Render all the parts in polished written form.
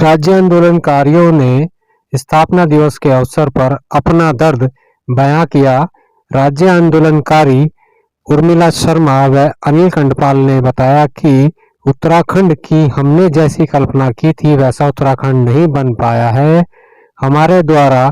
राज्य आंदोलनकारियों ने स्थापना दिवस के अवसर पर अपना दर्द बयां किया। राज्य आंदोलनकारी उर्मिला शर्मा व अनिल कंडपाल ने बताया कि उत्तराखंड की हमने जैसी कल्पना की थी वैसा उत्तराखंड नहीं बन पाया है। हमारे द्वारा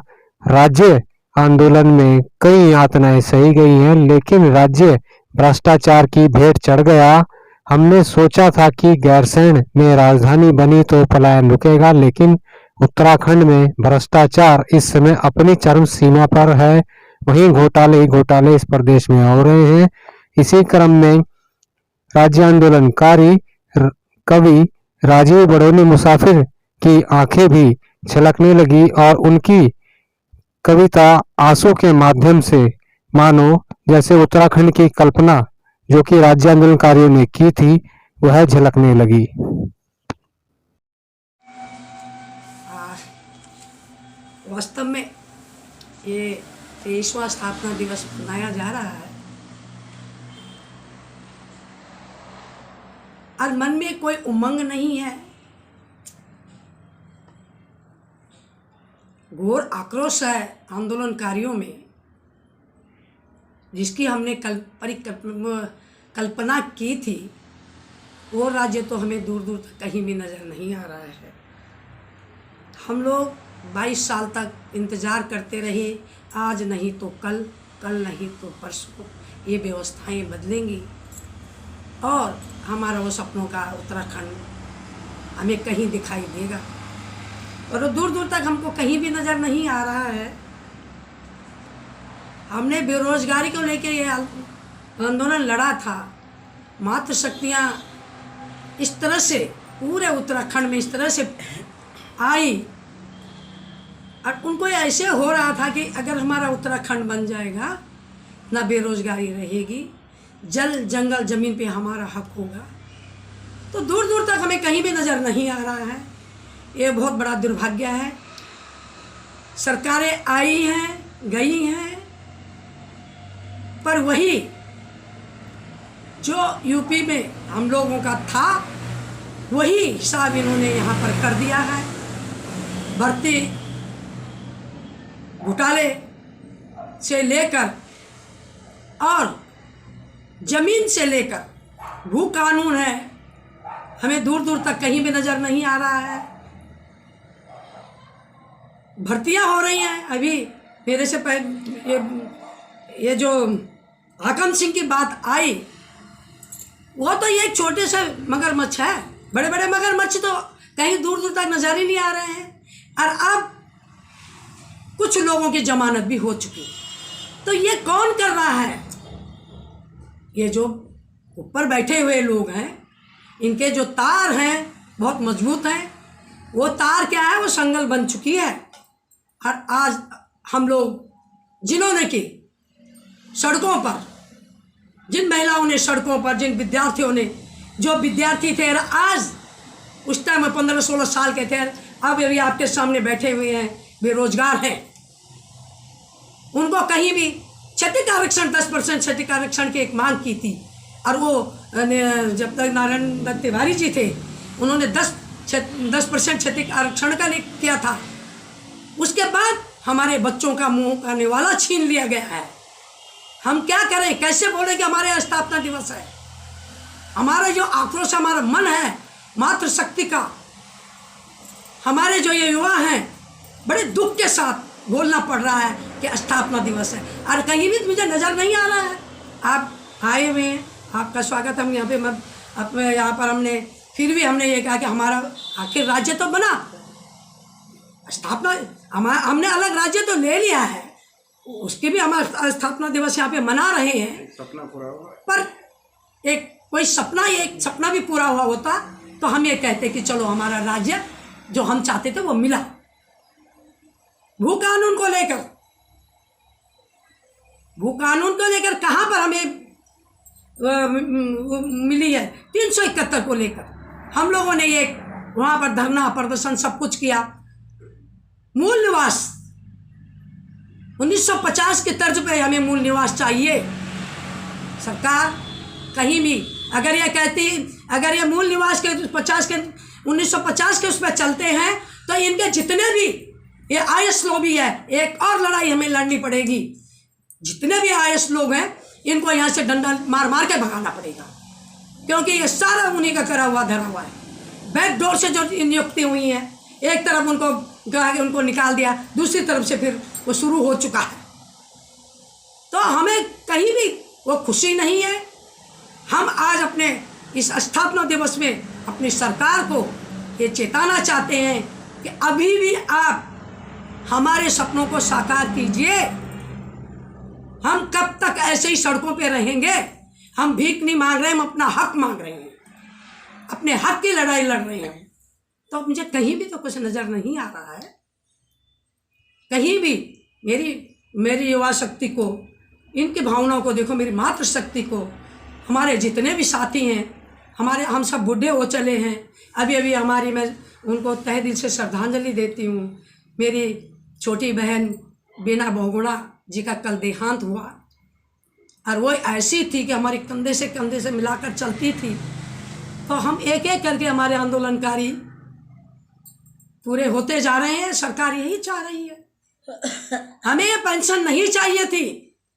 राज्य आंदोलन में कई यातनाएं सही गई हैं, लेकिन राज्य भ्रष्टाचार की भेंट चढ़ गया। हमने सोचा था कि गैरसैंण में राजधानी बनी तो पलायन रुकेगा, लेकिन उत्तराखंड में भ्रष्टाचार इस समय अपनी चरम सीमा पर है। वहीं घोटाले ही घोटाले इस प्रदेश में हो रहे हैं। इसी क्रम में राज्य आंदोलनकारी कवि राजीव बड़ोनी मुसाफिर की आंखें भी छलकने लगी और उनकी कविता आंसू के माध्यम से मानो जैसे उत्तराखंड की कल्पना जो कि राज्य आंदोलनकारियों ने की थी वह झलकने लगी। वास्तव में ये 23वां स्थापना दिवस मनाया जा रहा है और मन में कोई उमंग नहीं है। घोर आक्रोश है आंदोलनकारियों में, जिसकी हमने कल्पना की थी वो राज्य तो हमें दूर दूर तक कहीं भी नज़र नहीं आ रहा है। हम लोग 22 साल तक इंतज़ार करते रहे, आज नहीं तो कल, कल नहीं तो परसों ये व्यवस्थाएं बदलेंगी और हमारा वो सपनों का उत्तराखंड हमें कहीं दिखाई देगा। और दूर दूर तक हमको कहीं भी नज़र नहीं आ रहा है। हमने बेरोजगारी को लेकर ये आंदोलन लड़ा था। मातृशक्तियाँ इस तरह से पूरे उत्तराखंड में इस तरह से आई और उनको ऐसे हो रहा था कि अगर हमारा उत्तराखंड बन जाएगा ना बेरोजगारी रहेगी, जल जंगल ज़मीन पे हमारा हक होगा। तो दूर दूर तक हमें कहीं भी नज़र नहीं आ रहा है। ये बहुत बड़ा दुर्भाग्य है। सरकारें आई हैं गई हैं, पर वही जो यूपी में हम लोगों का था वही हिसाब इन्होंने यहाँ पर कर दिया है। भर्ती घोटाले से लेकर और जमीन से लेकर भू कानून है, हमें दूर दूर तक कहीं भी नज़र नहीं आ रहा है। भर्तियां हो रही हैं। अभी मेरे से पहले ये जो हाकम सिंह की बात आई, वो तो ये छोटे से मगरमच्छ है, बड़े बड़े मगरमच्छ तो कहीं दूर दूर तक नजर ही नहीं आ रहे हैं। और अब कुछ लोगों की जमानत भी हो चुकी। तो ये कौन कर रहा है? ये जो ऊपर बैठे हुए लोग हैं, इनके जो तार हैं बहुत मजबूत हैं। वो तार क्या है, वो संगल बन चुकी है। और आज हम लोग जिन्होंने की सड़कों पर, जिन महिलाओं ने सड़कों पर, जिन विद्यार्थियों ने, जो विद्यार्थी थे आज उस टाइम में 15-16 साल के थे, अब अभी आपके सामने बैठे हुए हैं, बेरोजगार हैं, उनको कहीं भी क्षतिक आरक्षण 10% क्षतिक आरक्षण की एक मांग की थी। और वो जब तक नारायण दत्त तिवारी जी थे उन्होंने 10% क्षतिक आरक्षण का किया था। उसके बाद हमारे बच्चों का मुंह का निवाला छीन लिया गया है। हम क्या करें, कैसे बोले कि हमारे स्थापना दिवस है? हमारा जो आक्रोश, हमारा मन है मातृशक्ति का, हमारे जो ये युवा हैं बड़े दुख के साथ बोलना पड़ रहा है कि स्थापना दिवस है और कहीं भी मुझे नज़र नहीं आ रहा है। आप आए हुए हैं, आपका स्वागत। हम यहाँ पे यहाँ पर हमने फिर भी हमने ये कहा कि हमारा आखिर राज्य तो बना, स्थापना हमने अलग राज्य तो ले लिया है, उसके भी हम स्थापना दिवस यहाँ पे मना रहे हैं। सपना पूरा हुआ, पर एक सपना भी पूरा हुआ होता तो हम ये कहते कि चलो हमारा राज्य जो हम चाहते थे वो मिला। भू कानून को लेकर कहाँ पर हमें मिली है? 371 को लेकर हम लोगों ने ये वहाँ पर धरना प्रदर्शन सब कुछ किया। मूल निवास 1950 के तर्ज पे हमें मूल निवास चाहिए। सरकार कहीं भी अगर ये कहती, अगर ये मूल निवास के 50 के 1950 के उस पर चलते हैं तो इनके जितने भी ये आईएस लॉबी है, एक और लड़ाई हमें लड़नी पड़ेगी। जितने भी आईएस लोग हैं इनको यहाँ से डंडा मार मार के भगाना पड़ेगा, क्योंकि ये सारा उन्हीं का करा हुआ धरा हुआ है। बैक डोर से जो नियुक्ति हुई हैं, एक तरफ उनको कहा कि उनको निकाल दिया, दूसरी तरफ से फिर वो शुरू हो चुका है। तो हमें कहीं भी वो खुशी नहीं है। हम आज अपने इस स्थापना दिवस में अपनी सरकार को ये चेताना चाहते हैं कि अभी भी आप हमारे सपनों को साकार कीजिए। हम कब तक ऐसे ही सड़कों पे रहेंगे? हम भीख नहीं मांग रहे, हम अपना हक मांग रहे हैं, अपने हक की लड़ाई लड़ रहे हैं। तो मुझे कहीं भी तो कुछ नज़र नहीं आ रहा है, कहीं भी मेरी युवा शक्ति को, इनकी भावनाओं को देखो, मेरी मातृशक्ति को, हमारे जितने भी साथी हैं, हम सब बूढ़े हो चले हैं। अभी मैं उनको तहे दिल से श्रद्धांजलि देती हूँ। मेरी छोटी बहन बीना बहुगुणा जी का कल देहांत हुआ, और वो ऐसी थी कि हमारी कंधे से कंधे से मिलाकर चलती थी। तो हम एक एक करके हमारे आंदोलनकारी पूरे होते जा रहे हैं। सरकार यही चाह रही है। हमें ये पेंशन नहीं चाहिए थी,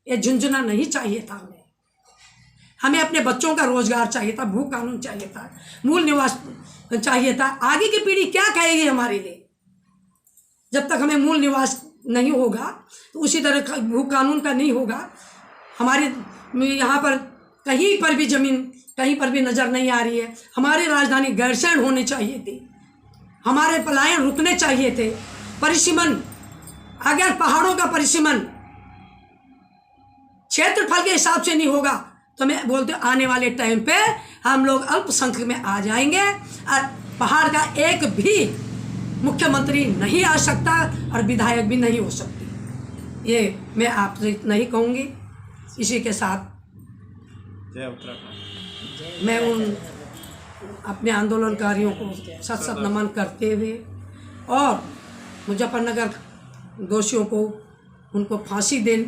ये झुंझुना नहीं चाहिए था। हमें अपने बच्चों का रोजगार चाहिए था, भू कानून चाहिए था, मूल निवास चाहिए था। आगे की पीढ़ी क्या कहेगी हमारे लिए? जब तक हमें मूल निवास नहीं होगा, तो उसी तरह भू कानून का नहीं होगा। हमारे यहाँ पर कहीं पर भी ज़मीन कहीं पर भी नज़र नहीं आ रही है। हमारी राजधानी गैरसैंण होनी चाहिए थी, हमारे पलायन रुकने चाहिए थे। परिसीमन, अगर पहाड़ों का परिसीमन क्षेत्रफल के हिसाब से नहीं होगा तो मैं बोलते हूँ आने वाले टाइम पे हम लोग अल्पसंख्यक में आ जाएंगे, और पहाड़ का एक भी मुख्यमंत्री नहीं आ सकता और विधायक भी नहीं हो सकती। ये मैं आपसे इतना ही कहूँगी। इसी के साथ जय उत्तराखंड। मैं उन अपने आंदोलनकारियों को सत नमन करते हुए, और मुजफ्फरनगर दोषियों को उनको फांसी देने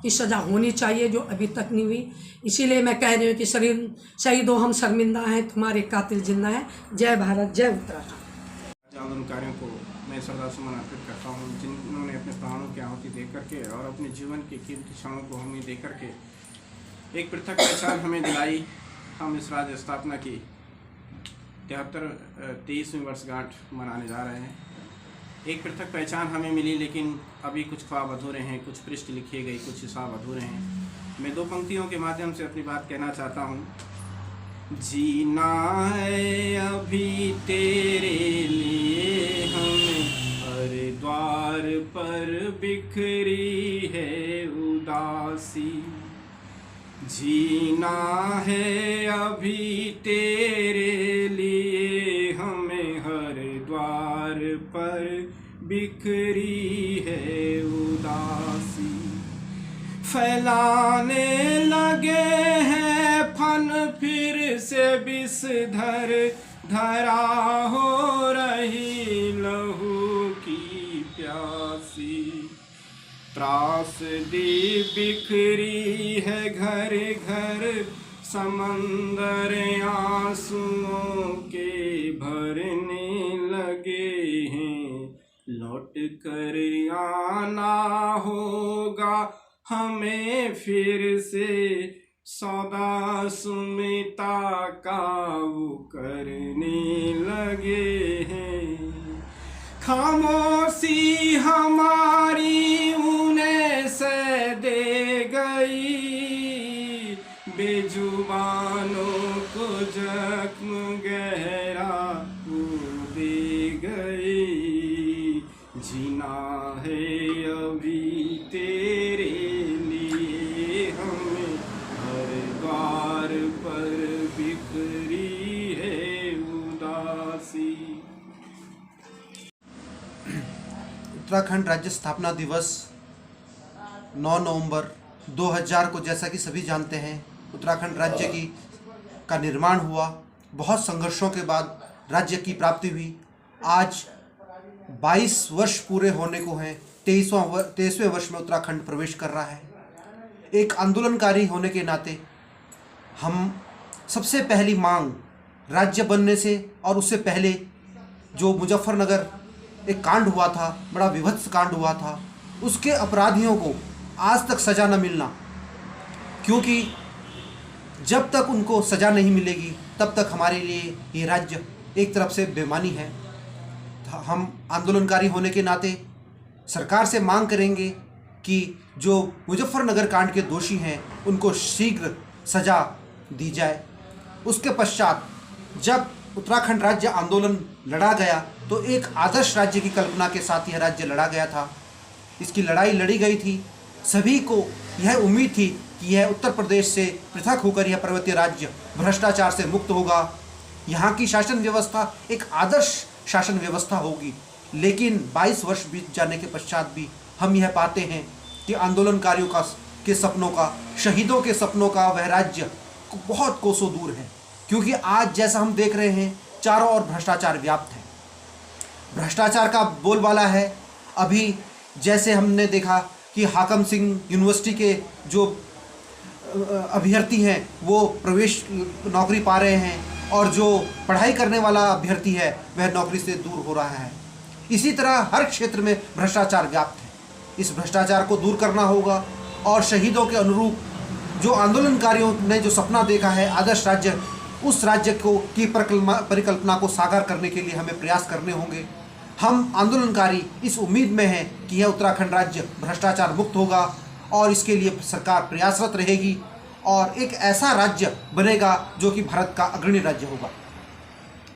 की सज़ा होनी चाहिए जो अभी तक नहीं हुई। इसीलिए मैं कह रही हूँ कि शहीदों हम शर्मिंदा हैं, तुम्हारे कातिल जिंदा हैं। जय भारत, जय उत्तराखंड। आंदोलनकारियों को मैं श्रद्धासुमन अर्पित करता हूँ, जिन्होंने अपने प्राणों की आहुति दे करके और अपने जीवन के कीमती क्षणों को हमें दे करके एक पृथक पहचान हमें दिलाई। हम इस राज्य स्थापना की 23वीं वर्षगांठ मनाने जा रहे हैं। एक पृथक पहचान हमें मिली, लेकिन अभी कुछ ख्वाब अधूरे हैं, कुछ पृष्ठ लिखे गए, कुछ हिसाब अधूरे हैं। मैं 2 पंक्तियों के माध्यम से अपनी बात कहना चाहता हूँ। जीना है अभी तेरे लिए हमें, हर द्वार पर बिखरी है उदासी। जीना है अभी तेरे लिए हमें, हर द्वार पर बिखरी है उदासी। फैलाने लगे हैं फन फिर से विषधर, धरा हो रही लहू की प्यासी। त्रासदी बिखरी है घर घर, समंदर आंसुओं के भरने लगे हैं। लौट कर आना होगा हमें फिर से, सौदा सुमिता का वो करने लगे हैं। खामोशी हमारी उन्हें से दे गई, बेजुबानों को जख्म गहरा वो दे गई। जीना है अभी तेरे लिए हमें, हर द्वार पर बिखरी है उदासी। उत्तराखंड राज्य स्थापना दिवस 9 नवंबर 2000 को, जैसा कि सभी जानते हैं, उत्तराखंड राज्य का निर्माण हुआ। बहुत संघर्षों के बाद राज्य की प्राप्ति हुई। आज 22 वर्ष पूरे होने को हैं। 23वें वर्ष में उत्तराखंड प्रवेश कर रहा है। एक आंदोलनकारी होने के नाते हम सबसे पहली मांग राज्य बनने से और उससे पहले जो मुजफ्फरनगर एक कांड हुआ था, बड़ा विभत्स कांड हुआ था, उसके अपराधियों को आज तक सज़ा न मिलना, क्योंकि जब तक उनको सज़ा नहीं मिलेगी तब तक हमारे लिए ये राज्य एक तरफ से बेईमानी है। हम आंदोलनकारी होने के नाते सरकार से मांग करेंगे कि जो मुजफ्फरनगर कांड के दोषी हैं उनको शीघ्र सज़ा दी जाए। उसके पश्चात जब उत्तराखंड राज्य आंदोलन लड़ा गया तो एक आदर्श राज्य की कल्पना के साथ यह राज्य लड़ा गया था। इसकी लड़ाई लड़ी गई थी, सभी को यह उम्मीद थी कि यह उत्तर प्रदेश से पृथक होकर यह पर्वतीय राज्य भ्रष्टाचार से मुक्त होगा, यहाँ की शासन व्यवस्था एक आदर्श शासन व्यवस्था होगी। लेकिन 22 वर्ष बीत जाने के पश्चात भी हम यह पाते हैं कि आंदोलनकारियों के सपनों का, शहीदों के सपनों का वह राज्य बहुत कोसों दूर है, क्योंकि आज जैसा हम देख रहे हैं चारों ओर भ्रष्टाचार व्याप्त है, भ्रष्टाचार का बोलबाला है। अभी जैसे हमने देखा कि हाकम सिंह यूनिवर्सिटी के जो अभ्यर्थी हैं वो प्रवेश नौकरी पा रहे हैं और जो पढ़ाई करने वाला अभ्यर्थी है वह नौकरी से दूर हो रहा है। इसी तरह हर क्षेत्र में भ्रष्टाचार व्याप्त है। इस भ्रष्टाचार को दूर करना होगा और शहीदों के अनुरूप जो आंदोलनकारियों ने जो सपना देखा है आदर्श राज्य, उस राज्य को की परिकल्पना को साकार करने के लिए हमें प्रयास करने होंगे। हम आंदोलनकारी इस उम्मीद में हैं कि यह उत्तराखंड राज्य भ्रष्टाचार मुक्त होगा और इसके लिए सरकार प्रयासरत रहेगी और एक ऐसा राज्य बनेगा जो कि भारत का अग्रणी राज्य होगा।